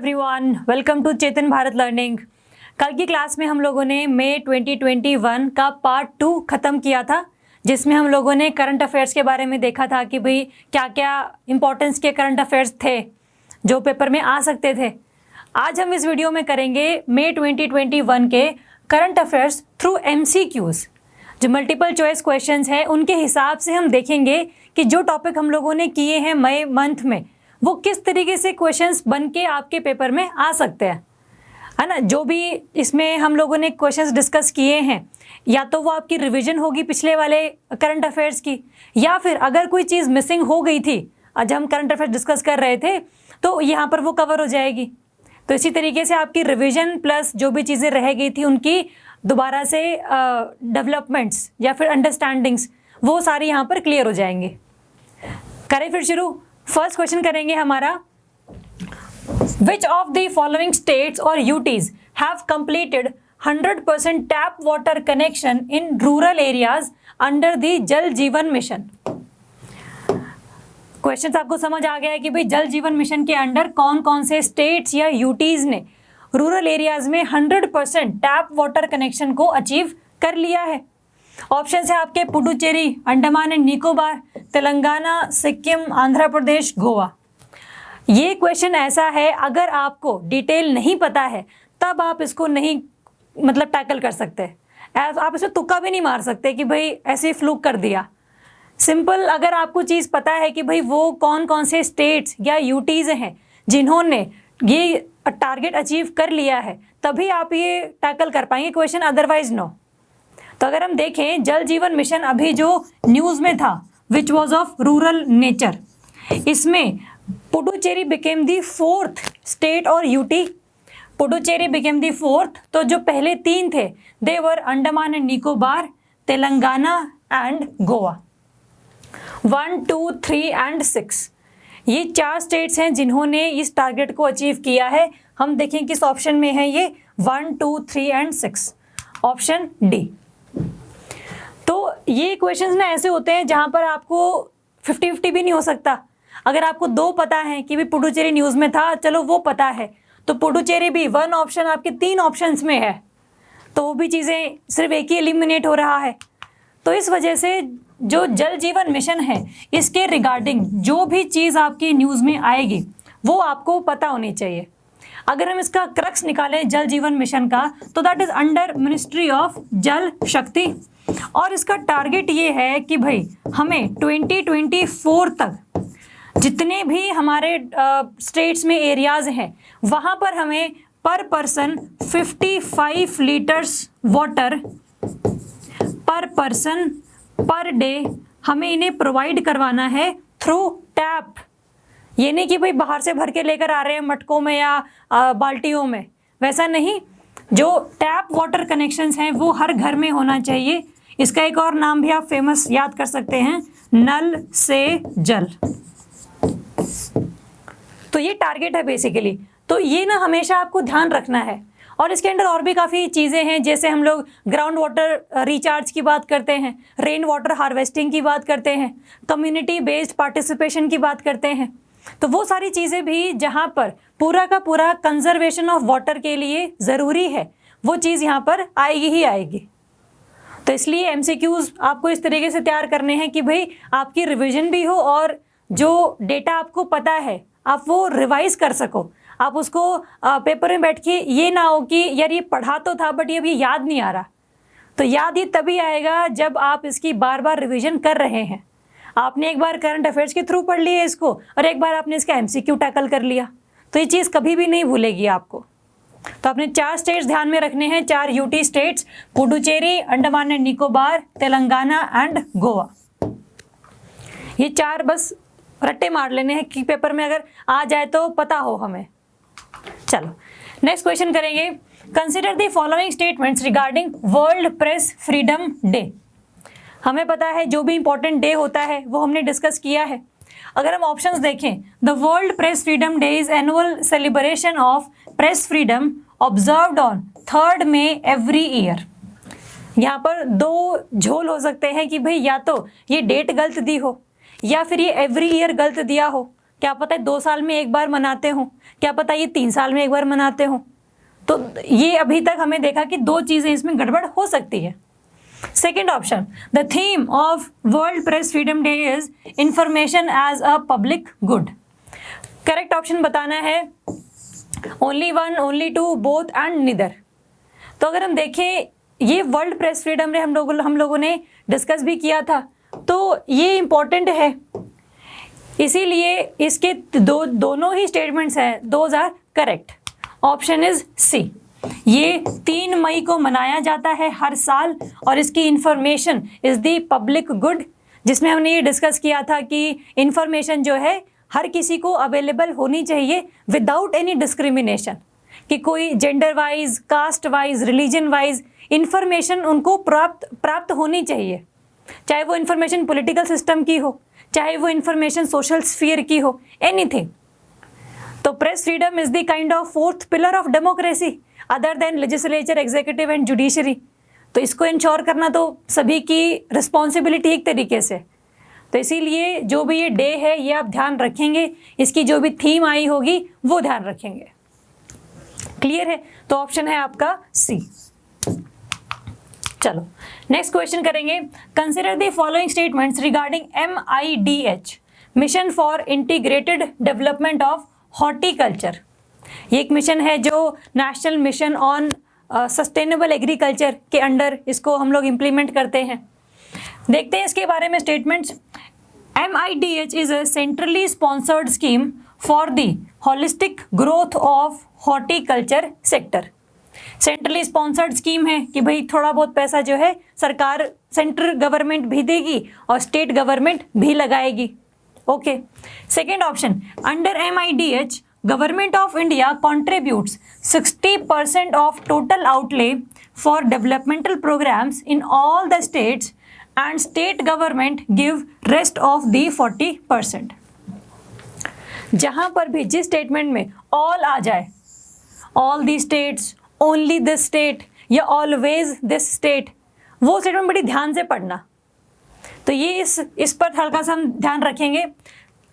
Everyone, welcome to Chetan Bharat learning. कल की class में हम लोगों ने मई 2021 का पार्ट 2 ख़त्म किया था, जिसमें हम लोगों ने करंट अफेयर्स के बारे में देखा था कि भाई क्या क्या इंपॉर्टेंस के करंट अफेयर्स थे जो पेपर में आ सकते थे। आज हम इस वीडियो में करेंगे मई 2021 के करंट अफेयर्स थ्रू MCQs। जो मल्टीपल चॉइस क्वेश्चंस हैं उनके हिसाब से हम देखेंगे कि जो टॉपिक हम लोगों ने किए हैं मई मंथ में वो किस तरीके से क्वेश्चंस बन के आपके पेपर में आ सकते हैं, है ना। जो भी इसमें हम लोगों ने क्वेश्चंस डिस्कस किए हैं या तो वो आपकी रिवीजन होगी पिछले वाले करंट अफेयर्स की, या फिर अगर कोई चीज़ मिसिंग हो गई थी आज हम करंट अफेयर्स डिस्कस कर रहे थे तो यहाँ पर वो कवर हो जाएगी। तो इसी तरीके से आपकी रिवीजन प्लस जो भी चीज़ें रह गई थी उनकी दोबारा से डेवलपमेंट्स या फिर अंडरस्टैंडिंग्स वो सारी यहाँ पर क्लियर हो जाएंगे। करें फिर शुरू। फर्स्ट क्वेश्चन करेंगे हमारा, which of the following states और UTs have completed 100% tap water connection in rural areas under the Jal Jeevan mission. Question आपको समझ आ गया है कि भाई जल जीवन मिशन के अंडर कौन कौन से स्टेट्स या यूटीज ने रूरल एरियाज में 100% टैप वाटर कनेक्शन को अचीव कर लिया है। ऑप्शन है आपके पुडुचेरी, अंडमान एंड निकोबार, तेलंगाना, सिक्किम, आंध्र प्रदेश, गोवा। ये क्वेश्चन ऐसा है अगर आपको डिटेल नहीं पता है तब आप इसको नहीं टैकल कर सकते। आप इसमें तुक्का भी नहीं मार सकते कि भाई ऐसे फ्लूक कर दिया। सिंपल अगर आपको चीज़ पता है कि भाई वो कौन कौन से स्टेट्स या यूटीज हैं जिन्होंने ये टारगेट अचीव कर लिया है तभी आप ये टैकल कर पाएंगे क्वेश्चन, अदरवाइज नो। तो अगर हम देखें जल जीवन मिशन अभी जो न्यूज़ में था which was of rural nature, इसमें Puducherry became the 4th state और UT. Puducherry became the 4th, तो जो पहले 3 थे they were Andaman and Nicobar, Telangana and Goa. 1, 2, 3 and 6 ये 4 स्टेट्स हैं जिन्होंने इस टारगेट को अचीव किया है। हम देखें किस ऑप्शन में है ये 1, 2, 3 एंड 6, ऑप्शन डी। तो ये क्वेश्चंस ना ऐसे होते हैं जहां पर आपको 50-50 भी नहीं हो सकता। अगर आपको 2 पता है कि भी पुडुचेरी न्यूज़ में था, चलो वो पता है, तो पुडुचेरी भी 1 ऑप्शन आपके 3 ऑप्शंस में है, तो वो भी चीज़ें सिर्फ एक ही एलिमिनेट हो रहा है। तो इस वजह से जो जल जीवन मिशन है इसके रिगार्डिंग जो भी चीज़ आपकी न्यूज़ में आएगी वो आपको पता होनी चाहिए। अगर हम इसका क्रक्स निकालें जल जीवन मिशन का तो that is under ministry of जल शक्ति, और इसका टारगेट ये है कि भाई हमें 2024 तक जितने भी हमारे स्टेट्स में एरियाज हैं वहाँ पर हमें पर पर्सन 55 लीटर्स वाटर पर पर्सन पर डे हमें इन्हें प्रोवाइड करवाना है थ्रू टैप। ये नहीं कि भाई बाहर से भर के लेकर आ रहे हैं मटकों में या बाल्टियों में, वैसा नहीं। जो टैप वाटर कनेक्शंस हैं वो हर घर में होना चाहिए। इसका एक और नाम भी आप फेमस याद कर सकते हैं, नल से जल। तो ये टारगेट है बेसिकली। तो ये ना हमेशा आपको ध्यान रखना है। और इसके अंदर और भी काफ़ी चीज़ें हैं, जैसे हम लोग ग्राउंड वाटर रिचार्ज की बात करते हैं, रेन वाटर हार्वेस्टिंग की बात करते हैं, कम्युनिटी बेस्ड पार्टिसिपेशन की बात करते हैं। तो वो सारी चीज़ें भी जहाँ पर पूरा का पूरा कंजर्वेशन ऑफ वाटर के लिए ज़रूरी है वो चीज़ यहाँ पर आएगी ही आएगी। तो इसलिए MCQs आपको इस तरीके से तैयार करने हैं कि भाई आपकी रिवीजन भी हो और जो डेटा आपको पता है आप वो रिवाइज कर सको। आप उसको पेपर में बैठ के ये ना हो कि यार ये पढ़ा तो था बट ये अभी याद नहीं आ रहा। तो याद ही तभी आएगा जब आप इसकी बार बार रिवीजन कर रहे हैं। आपने एक बार करंट अफेयर्स के थ्रू पढ़ लिया इसको और एक बार आपने इसका MCQ टैकल कर लिया, तो ये चीज़ कभी भी नहीं भूलेगी आपको। तो आपने 4 स्टेट्स ध्यान में रखने हैं, 4 UT states, Puducherry, Andaman and Nicobar, Telangana and Goa. ये 4 बस रट्टे मार लेने हैं कि पेपर में अगर आ जाए तो पता हो हमें। चलो नेक्स्ट क्वेश्चन करेंगे, consider the following statements regarding world press freedom day. हमें पता है जो भी इंपॉर्टेंट डे होता है वो हमने डिस्कस किया है। अगर हम ऑप्शंस देखें, the world press freedom day is annual celebration of press freedom observed on 3rd May every year. यहाँ पर 2 झोल हो सकते हैं कि भाई या तो ये डेट गलत दी हो या फिर ये एवरी ईयर गलत दिया हो। क्या पता है 2 साल में एक बार मनाते हो, क्या पता ये 3 साल में एक बार मनाते हो। तो ये अभी तक हमें देखा कि 2 चीज़ें इसमें गड़बड़ हो सकती है। Second option, the theme of world press freedom day is information as a public good. Correct option बताना है only 1, only 2, both and neither. तो अगर हम देखें ये वर्ल्ड प्रेस फ्रीडम डे हम लोगों ने डिस्कस भी किया था, तो ये इम्पोर्टेंट है, इसीलिए इसके दोनों ही स्टेटमेंट्स हैं, those are correct. Option is C. ये 3 मई को मनाया जाता है हर साल और इसकी information is the public good, जिसमें हमने ये डिस्कस किया था कि इंफॉर्मेशन जो है हर किसी को अवेलेबल होनी चाहिए विदाउट एनी डिस्क्रिमिनेशन, कि कोई gender wise, caste wise, religion wise information उनको प्राप्त होनी चाहिए, चाहे वो इंफॉर्मेशन पॉलिटिकल सिस्टम की हो, चाहे वो इंफॉर्मेशन सोशल स्फीयर की हो, एनीथिंग। तो press freedom is the kind of 4th pillar of democracy other than legislature, executive and judiciary. तो इसको इंश्योर करना तो सभी की रिस्पॉन्सिबिलिटी एक तरीके से। तो इसीलिए जो भी ये डे है ये आप ध्यान रखेंगे, इसकी जो भी थीम आई होगी वो ध्यान रखेंगे। क्लियर है? तो ऑप्शन है आपका सी। चलो नेक्स्ट क्वेश्चन करेंगे। Consider the following statements regarding MIDH, mission for integrated development of horticulture. ये एक मिशन है जो national mission on sustainable agriculture के अंडर इसको हम लोग इम्प्लीमेंट करते हैं। देखते हैं इसके बारे में statements. MIDH is a centrally sponsored scheme for the holistic growth of horticulture sector. Centrally sponsored scheme है कि भाई थोड़ा बहुत पैसा जो है सरकार, सेंट्रल गवर्नमेंट भी देगी और स्टेट गवर्नमेंट भी लगाएगी। Okay. Second option, under MIDH government of India contributes 60% of total outlay for developmental programmes in all the states and state government give rest of the 40%। जहां पर भी जिस स्टेटमेंट में ऑल आ जाए, all the states, only this state या always this state, वो statement बड़ी ध्यान से पढ़ना। तो ये इस पर हल्का सा हम ध्यान रखेंगे।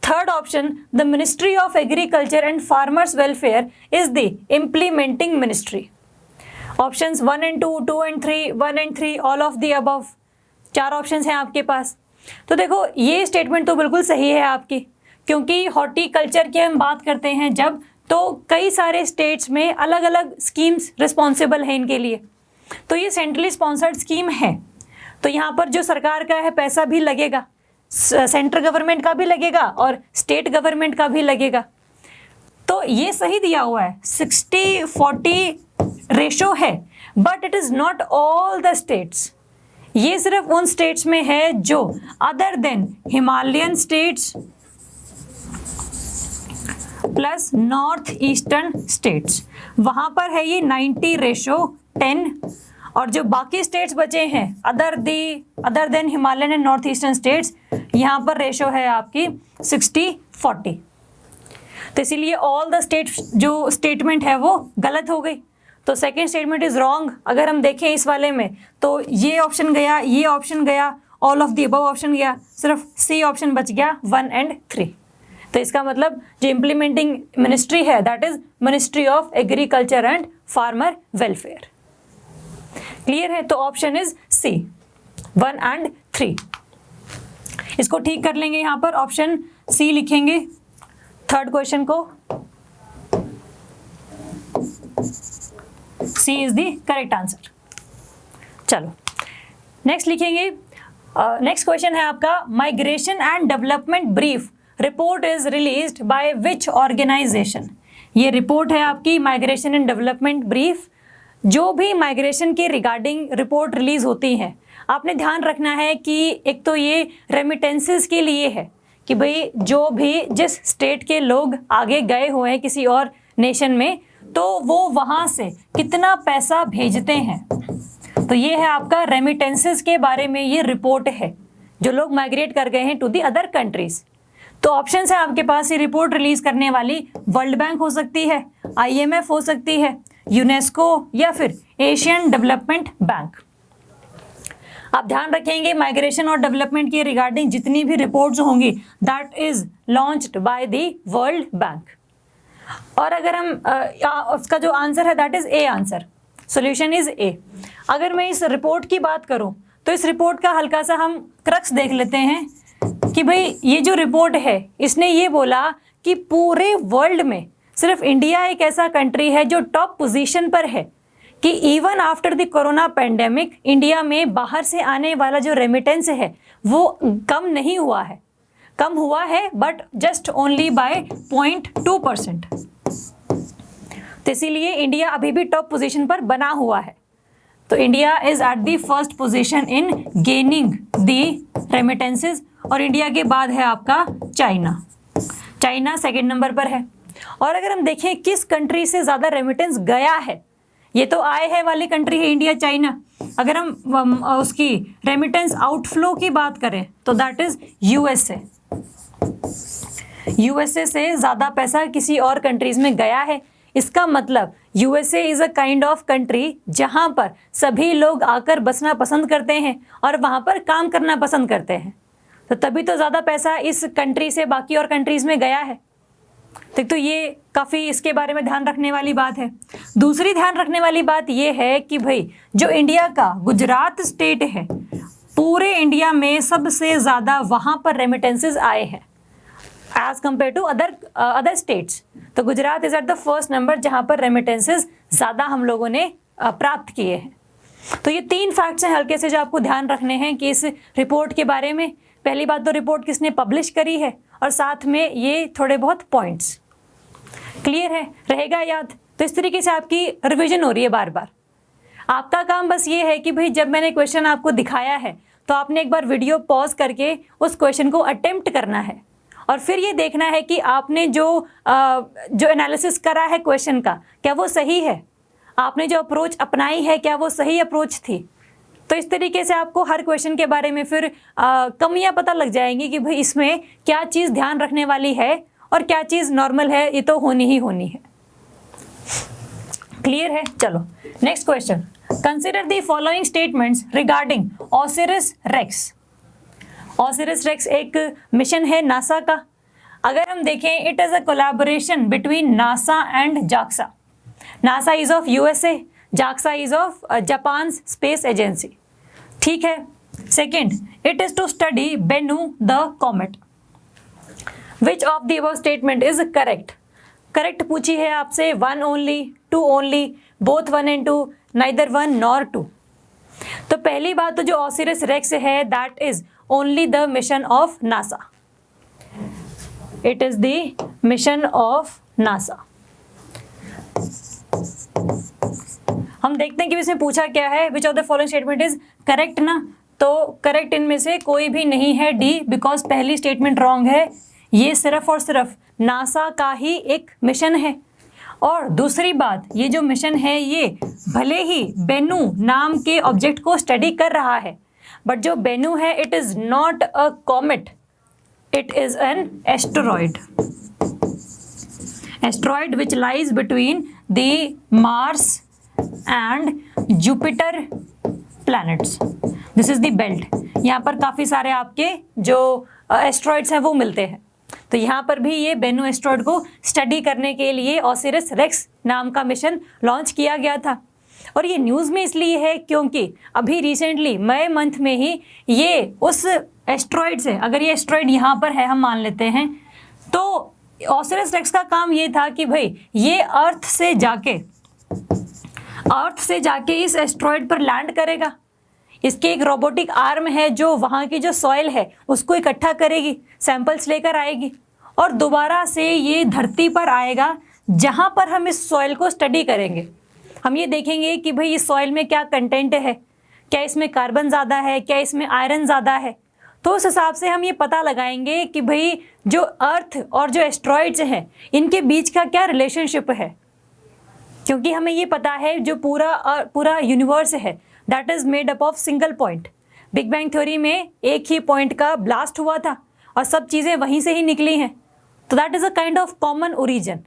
Third option, the ministry of agriculture and farmers welfare is the implementing ministry. Options 1 and 2, 2 and 3, 1 and 3, all of the above. 4 options हैं आपके पास। तो देखो ये स्टेटमेंट तो बिल्कुल सही है आपकी, क्योंकि हॉर्टिकल्चर की हम बात करते हैं जब, तो कई सारे स्टेट्स में अलग अलग स्कीम्स रिस्पॉन्सिबल हैं इनके लिए। तो ये सेंट्रली स्पॉन्सर्ड स्कीम है, तो यहाँ पर जो सरकार का है पैसा भी लगेगा, सेंट्रल गवर्नमेंट का भी लगेगा और स्टेट गवर्नमेंट का भी लगेगा। तो ये सही दिया हुआ है, 60-40 रेशो है, but it is not all the states. ये सिर्फ उन स्टेट्स में है जो other than Himalayan states plus north eastern states, वहाँ पर है ये 90:10, और जो बाकी स्टेट्स बचे हैं other than Himalayan and north eastern states, यहाँ पर रेशो है आपकी 60-40। तो इसीलिए ऑल द स्टेट्स जो स्टेटमेंट है वो गलत हो गई। तो सेकेंड स्टेटमेंट इज रॉन्ग। अगर हम देखें इस वाले में तो ये ऑप्शन गया, ये ऑप्शन गया, all of the above option गया, सिर्फ सी ऑप्शन बच गया 1 and 3। तो इसका मतलब जो इम्प्लीमेंटिंग मिनिस्ट्री है that is ministry of agriculture and farmer welfare. Clear है? तो ऑप्शन इज सी 1 and 3। इसको ठीक कर लेंगे, यहाँ पर ऑप्शन सी लिखेंगे थर्ड क्वेश्चन को। C is the correct answer. चलो नेक्स्ट लिखेंगे। नेक्स्ट क्वेश्चन है आपका, migration and development brief report is released by which organisation. ये रिपोर्ट है आपकी माइग्रेशन एंड डेवलपमेंट ब्रीफ। जो भी माइग्रेशन के रिगार्डिंग रिपोर्ट रिलीज होती है, आपने ध्यान रखना है कि एक तो ये रेमिटेंसेस के लिए है कि भाई जो भी जिस स्टेट के लोग आगे गए हुए हैं किसी और नेशन में, तो वो वहाँ से कितना पैसा भेजते हैं। तो ये है आपका रेमिटेंसेस के बारे में ये रिपोर्ट है, जो लोग माइग्रेट कर गए हैं टू दी अदर कंट्रीज। तो ऑप्शन है आपके पास, ये रिपोर्ट रिलीज करने वाली वर्ल्ड बैंक हो सकती है, IMF हो सकती है, यूनेस्को या फिर एशियन डेवलपमेंट बैंक। आप ध्यान रखेंगे माइग्रेशन और डेवलपमेंट के रिगार्डिंग जितनी भी रिपोर्ट्स होंगी that is launched by the world bank. और अगर हम उसका जो आंसर है that is A answer, solution is a. अगर मैं इस रिपोर्ट की बात करूं तो इस रिपोर्ट का हल्का सा हम क्रक्स देख लेते हैं कि भाई ये जो रिपोर्ट है इसने ये बोला कि पूरे वर्ल्ड में सिर्फ इंडिया एक ऐसा कंट्री है जो टॉप पोजीशन पर है कि even after the corona pandemic India में बाहर से आने वाला जो रेमिटेंस है वो कम नहीं हुआ है, कम हुआ है बट जस्ट ओनली बाय 0.2%। तो इसीलिए इंडिया अभी भी टॉप पोजीशन पर बना हुआ है। तो India is at the first position in gaining the remittances और इंडिया के बाद है आपका चाइना, चाइना सेकंड नंबर पर है। और अगर हम देखें किस कंट्री से ज़्यादा रेमिटेंस गया है, ये तो आए है वाली कंट्री है इंडिया चाइना। अगर हम उसकी रेमिटेंस आउटफ्लो की बात करें तो दैट इज यूएसए। यूएसए से ज़्यादा पैसा किसी और कंट्रीज में गया है। इसका मतलब USA is a kind of country जहाँ पर सभी लोग आकर बसना पसंद करते हैं और वहाँ पर काम करना पसंद करते हैं, तो तभी तो ज़्यादा पैसा इस कंट्री से बाकी और कंट्रीज़ में गया है। तो ये काफ़ी इसके बारे में ध्यान रखने वाली बात है। दूसरी ध्यान रखने वाली बात ये है कि भाई जो इंडिया का गुजरात स्टेट है, पूरे इंडिया में सबसे ज़्यादा वहाँ पर रेमिटेंसेस आए हैं as compared to other states. तो Gujarat is at the first number जहाँ पर रेमिटेंसेस ज़्यादा हम लोगों ने प्राप्त किए हैं। तो ये 3 फैक्ट्स हैं हल्के से जो आपको ध्यान रखने हैं कि इस रिपोर्ट के बारे में। पहली बात तो रिपोर्ट किसने पब्लिश करी है और साथ में ये थोड़े बहुत पॉइंट्स क्लियर है, रहेगा याद। तो इस तरीके से आपकी रिवीजन हो रही है बार बार। आपका काम बस ये है कि भाई जब मैंने क्वेश्चन आपको दिखाया है तो आपने एक बार वीडियो पॉज करके उस क्वेश्चन को अटेम्प्ट करना है और फिर ये देखना है कि आपने जो एनालिसिस करा है क्वेश्चन का क्या वो सही है, आपने जो अप्रोच अपनाई है क्या वो सही अप्रोच थी। तो इस तरीके से आपको हर क्वेश्चन के बारे में फिर कमियां पता लग जाएंगी कि भाई इसमें क्या चीज़ ध्यान रखने वाली है और क्या चीज़ नॉर्मल है, ये तो होनी ही होनी है। क्लियर है। चलो next question, consider the following statements regarding Osiris Rex. Osiris Rex एक मिशन है नासा का। अगर हम देखें it is a collaboration between NASA and JAXA. NASA is of USA, JAXA is of Japan space agency, ठीक है। Second, it is to study Bennu the comet. Which of the above statement is correct. Correct पूछी है आपसे 1 only, 2 only, both 1 and 2, neither 1 nor 2। तो पहली बात तो जो ओसिरिस रेक्स है that is only the mission of NASA, it is the mission of NASA. हम देखते हैं कि इसमें पूछा क्या है, विच of the following statement is correct ना। तो करेक्ट इनमें से कोई भी नहीं है डी, बिकॉज पहली स्टेटमेंट रॉन्ग है। ये सिर्फ और सिर्फ नासा का ही एक मिशन है। और दूसरी बात, ये जो मिशन है ये भले ही बेनू नाम के ऑब्जेक्ट को स्टडी कर रहा है, बट जो बेनू है it is not a comet, it is an asteroid. Asteroid which lies between the Mars and Jupiter planets, this is the belt. यहाँ पर काफ़ी सारे आपके जो एस्टेरॉइड्स हैं वो मिलते हैं। तो यहाँ पर भी ये बेनू एस्टेरॉइड को स्टडी करने के लिए ओसिरिस रेक्स नाम का मिशन लॉन्च किया गया था। और ये न्यूज़ में इसलिए है क्योंकि अभी रिसेंटली मई मंथ में ही ये उस एस्टेरॉइड से, अगर ये एस्टेरॉइड यहाँ पर है हम मान लेते हैं, तो ओसिरिस रेक्स का काम ये था कि भाई ये अर्थ से जाके इस एस्टेरॉइड पर लैंड करेगा। इसके एक रोबोटिक आर्म है जो वहाँ की जो सॉइल है उसको इकट्ठा करेगी, सैंपल्स लेकर आएगी और दोबारा से ये धरती पर आएगा जहाँ पर हम इस सॉइल को स्टडी करेंगे। हम ये देखेंगे कि भाई इस सॉइल में क्या कंटेंट है, क्या इसमें कार्बन ज़्यादा है, क्या इसमें आयरन ज़्यादा है। तो उस हिसाब से हम ये पता लगाएंगे कि भाई जो अर्थ और जो एस्टेरॉइड्स हैं इनके बीच का क्या रिलेशनशिप है। क्योंकि हमें ये पता है जो पूरा यूनिवर्स है that is made up of single point. Big bang theory में एक ही पॉइंट का ब्लास्ट हुआ था और सब चीज़ें वहीं से ही निकली हैं। तो that is a kind of common origin.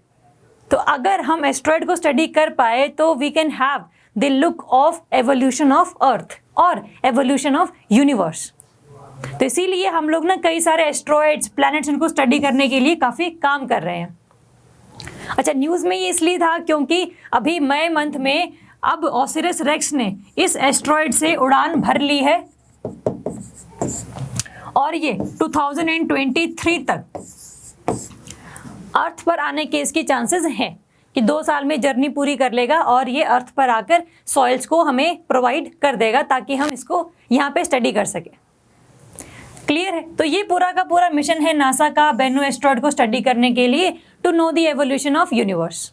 तो अगर हम एस्टेरॉइड को स्टडी कर पाए तो we can have the look of evolution of earth. और एवोल्यूशन ऑफ यूनिवर्स। तो इसीलिए हम लोग ना कई सारे एस्ट्रॉइड्स, प्लैनेट्स, इनको स्टडी करने के लिए काफ़ी काम कर रहे हैं। अच्छा, न्यूज़ में ये इसलिए था क्योंकि अभी मई मंथ में अब ओसिरिस रेक्स ने इस एस्ट्रॉइड से उड़ान भर ली है और ये 2023 तक अर्थ पर आने के इसके चांसेस हैं कि 2 साल में जर्नी पूरी कर लेगा और ये अर्थ पर आकर सॉइल्स को हमें प्रोवाइड कर देगा ताकि हम इसको यहाँ पे स्टडी कर सकें। क्लियर है? तो ये पूरा का पूरा मिशन है नासा का बेनू एस्ट्रॉइड को स्टडी करने के लिए, to know the evolution of universe.